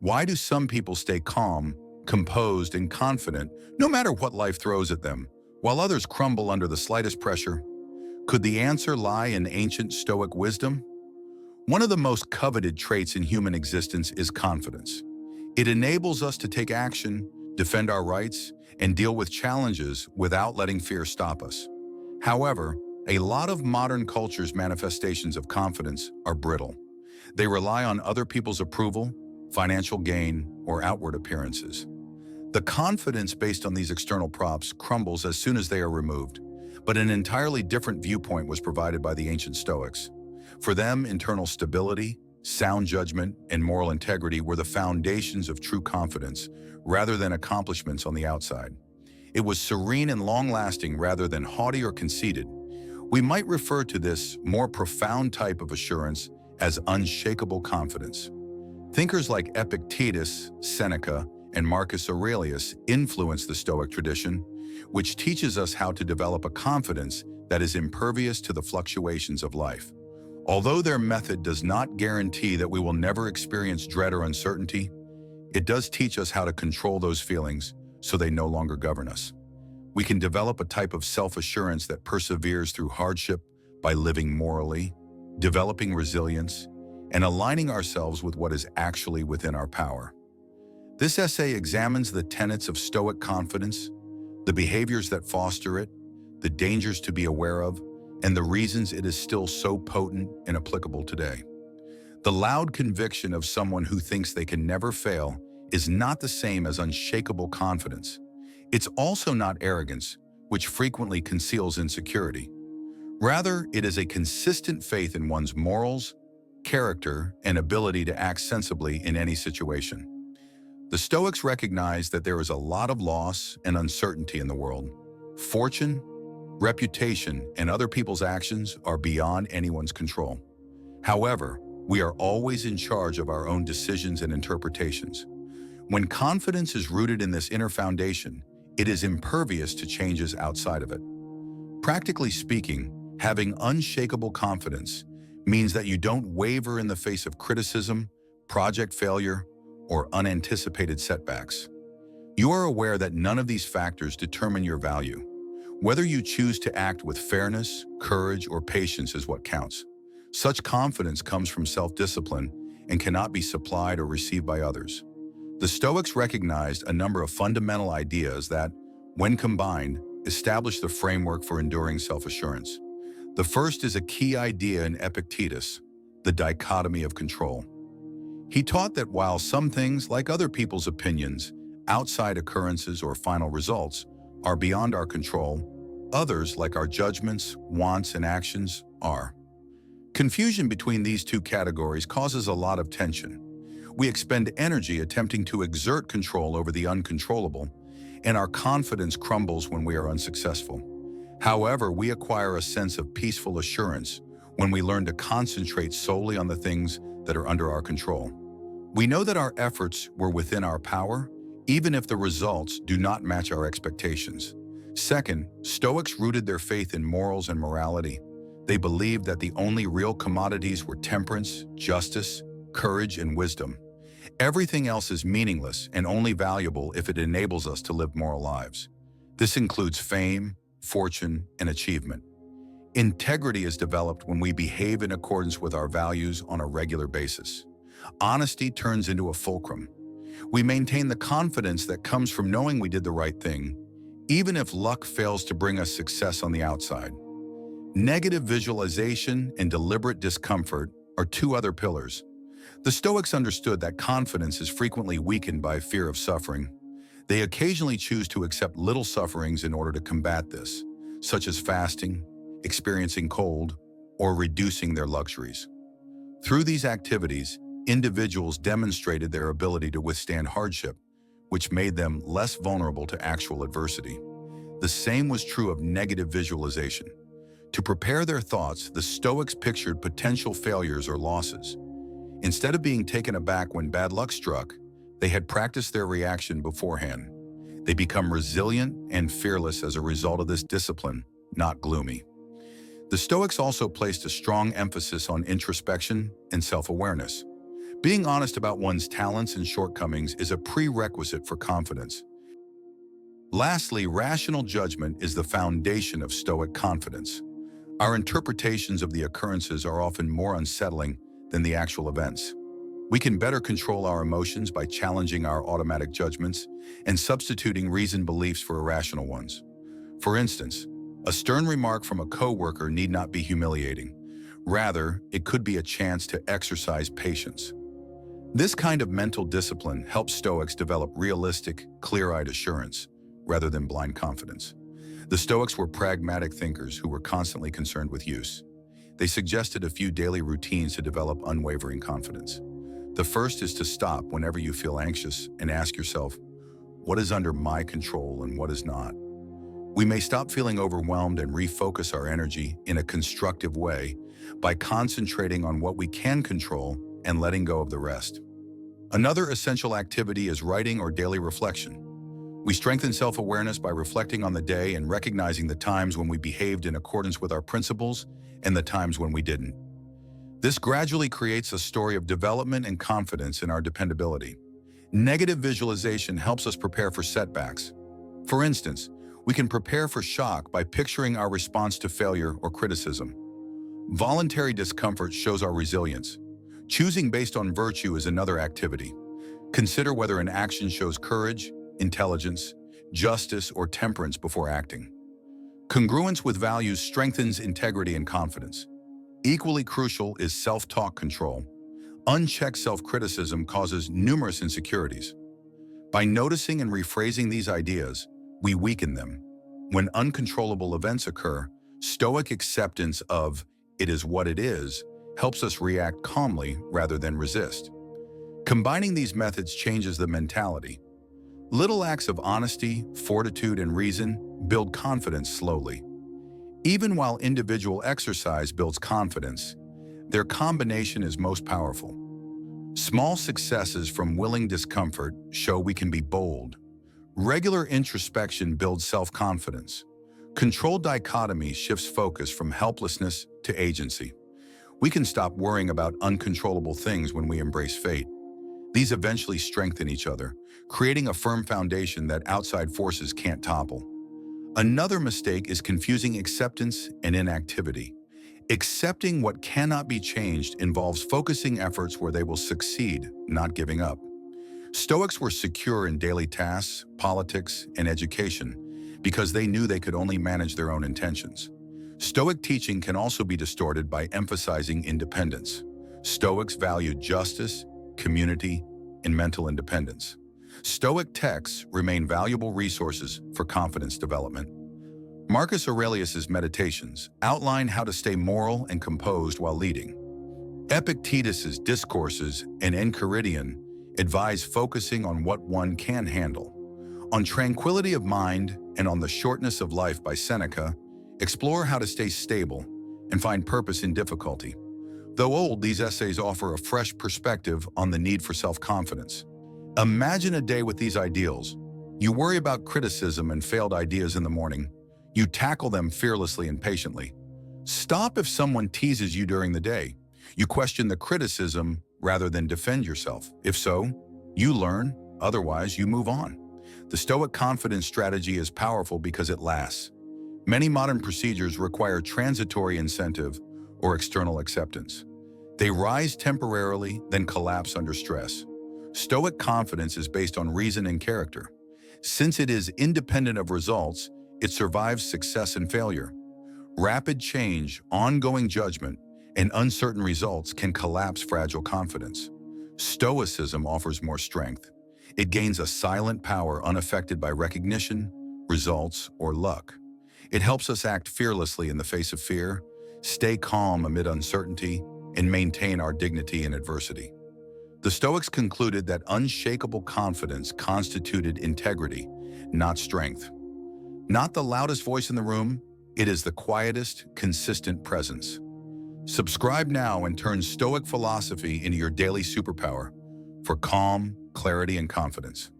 Why do some people stay calm, composed, and confident no matter what life throws at them, while others crumble under the slightest pressure? Could the answer lie in ancient Stoic wisdom? One of the most coveted traits in human existence is confidence. It enables us to take action, defend our rights, and deal with challenges without letting fear stop us. However, a lot of modern culture's manifestations of confidence are brittle. They rely on other people's approval, financial gain, or outward appearances. The confidence based on these external props crumbles as soon as they are removed, but an entirely different viewpoint was provided by the ancient Stoics. For them, internal stability, sound judgment, and moral integrity were the foundations of true confidence, rather than accomplishments on the outside. It was serene and long-lasting rather than haughty or conceited. We might refer to this more profound type of assurance as unshakable confidence. Thinkers like Epictetus, Seneca, and Marcus Aurelius influenced the Stoic tradition, which teaches us how to develop a confidence that is impervious to the fluctuations of life. Although their method does not guarantee that we will never experience dread or uncertainty, it does teach us how to control those feelings so they no longer govern us. We can develop a type of self-assurance that perseveres through hardship by living morally, developing resilience, and aligning ourselves with what is actually within our power. This essay examines the tenets of Stoic confidence, the behaviors that foster it, the dangers to be aware of, and the reasons it is still so potent and applicable today. The loud conviction of someone who thinks they can never fail is not the same as unshakable confidence. It's also not arrogance, which frequently conceals insecurity. Rather, it is a consistent faith in one's morals, character, and ability to act sensibly in any situation. The Stoics recognize that there is a lot of loss and uncertainty in the world. Fortune, reputation, and other people's actions are beyond anyone's control. However, we are always in charge of our own decisions and interpretations. When confidence is rooted in this inner foundation, it is impervious to changes outside of it. Practically speaking, having unshakable confidence means that you don't waver in the face of criticism, project failure, or unanticipated setbacks. You are aware that none of these factors determine your value. Whether you choose to act with fairness, courage, or patience is what counts. Such confidence comes from self-discipline and cannot be supplied or received by others. The Stoics recognized a number of fundamental ideas that, when combined, establish the framework for enduring self-assurance. The first is a key idea in Epictetus, the dichotomy of control. He taught that while some things, like other people's opinions, outside occurrences, or final results, are beyond our control, others, like our judgments, wants, and actions, are. Confusion between these two categories causes a lot of tension. We expend energy attempting to exert control over the uncontrollable, and our confidence crumbles when we are unsuccessful. However, we acquire a sense of peaceful assurance when we learn to concentrate solely on the things that are under our control. We know that our efforts were within our power, even if the results do not match our expectations. Second, Stoics rooted their faith in morals and morality. They believed that the only real commodities were temperance, justice, courage, and wisdom. Everything else is meaningless and only valuable if it enables us to live moral lives. This includes fame, fortune, and achievement. Integrity is developed when we behave in accordance with our values on a regular basis. Honesty turns into a fulcrum. We maintain the confidence that comes from knowing we did the right thing, even if luck fails to bring us success on the outside. Negative visualization and deliberate discomfort are two other pillars. The Stoics understood that confidence is frequently weakened by fear of suffering. They occasionally choose to accept little sufferings in order to combat this, such as fasting, experiencing cold, or reducing their luxuries. Through these activities, individuals demonstrated their ability to withstand hardship, which made them less vulnerable to actual adversity. The same was true of negative visualization. To prepare their thoughts, the Stoics pictured potential failures or losses. Instead of being taken aback when bad luck struck, they had practiced their reaction beforehand. They become resilient and fearless as a result of this discipline, not gloomy. The Stoics also placed a strong emphasis on introspection and self-awareness. Being honest about one's talents and shortcomings is a prerequisite for confidence. Lastly, rational judgment is the foundation of Stoic confidence. Our interpretations of the occurrences are often more unsettling than the actual events. We can better control our emotions by challenging our automatic judgments and substituting reasoned beliefs for irrational ones. For instance, a stern remark from a coworker need not be humiliating. Rather, it could be a chance to exercise patience. This kind of mental discipline helps Stoics develop realistic, clear-eyed assurance rather than blind confidence. The Stoics were pragmatic thinkers who were constantly concerned with use. They suggested a few daily routines to develop unwavering confidence. The first is to stop whenever you feel anxious and ask yourself, what is under my control and what is not? We may stop feeling overwhelmed and refocus our energy in a constructive way by concentrating on what we can control and letting go of the rest. Another essential activity is writing or daily reflection. We strengthen self-awareness by reflecting on the day and recognizing the times when we behaved in accordance with our principles and the times when we didn't. This gradually creates a story of development and confidence in our dependability. Negative visualization helps us prepare for setbacks. For instance, we can prepare for shock by picturing our response to failure or criticism. Voluntary discomfort shows our resilience. Choosing based on virtue is another activity. Consider whether an action shows courage, intelligence, justice, or temperance before acting. Congruence with values strengthens integrity and confidence. Equally crucial is self-talk control. Unchecked self-criticism causes numerous insecurities. By noticing and rephrasing these ideas, we weaken them. When uncontrollable events occur, Stoic acceptance of "it is what it is" helps us react calmly rather than resist. Combining these methods changes the mentality. Little acts of honesty, fortitude, and reason build confidence slowly. Even while individual exercise builds confidence, their combination is most powerful. Small successes from willing discomfort show we can be bold. Regular introspection builds self-confidence. Controlled dichotomy shifts focus from helplessness to agency. We can stop worrying about uncontrollable things when we embrace fate. These eventually strengthen each other, creating a firm foundation that outside forces can't topple. Another mistake is confusing acceptance and inactivity. Accepting what cannot be changed involves focusing efforts where they will succeed, not giving up. Stoics were secure in daily tasks, politics, and education because they knew they could only manage their own intentions. Stoic teaching can also be distorted by emphasizing independence. Stoics valued justice, community, and mental independence. Stoic texts remain valuable resources for confidence development. Marcus Aurelius's meditations outline how to stay moral and composed while leading. Epictetus's discourses and Enchiridion advise focusing on what one can handle. On Tranquility of Mind and on the Shortness of Life by Seneca, explore how to stay stable and find purpose in difficulty. Though old, these essays offer a fresh perspective on the need for self-confidence. Imagine a day with these ideals. You worry about criticism and failed ideas in the morning. You tackle them fearlessly and patiently. Stop if someone teases you during the day. You question the criticism rather than defend yourself. If so, you learn. Otherwise, you move on. The Stoic confidence strategy is powerful because it lasts. Many modern procedures require transitory incentive or external acceptance. They rise temporarily, then collapse under stress. Stoic confidence is based on reason and character. Since it is independent of results, it survives success and failure. Rapid change, ongoing judgment, and uncertain results can collapse fragile confidence. Stoicism offers more strength. It gains a silent power unaffected by recognition, results, or luck. It helps us act fearlessly in the face of fear, stay calm amid uncertainty, and maintain our dignity in adversity. The Stoics concluded that unshakable confidence constituted integrity, not strength. Not the loudest voice in the room, it is the quietest, consistent presence. Subscribe now and turn Stoic philosophy into your daily superpower for calm, clarity, and confidence.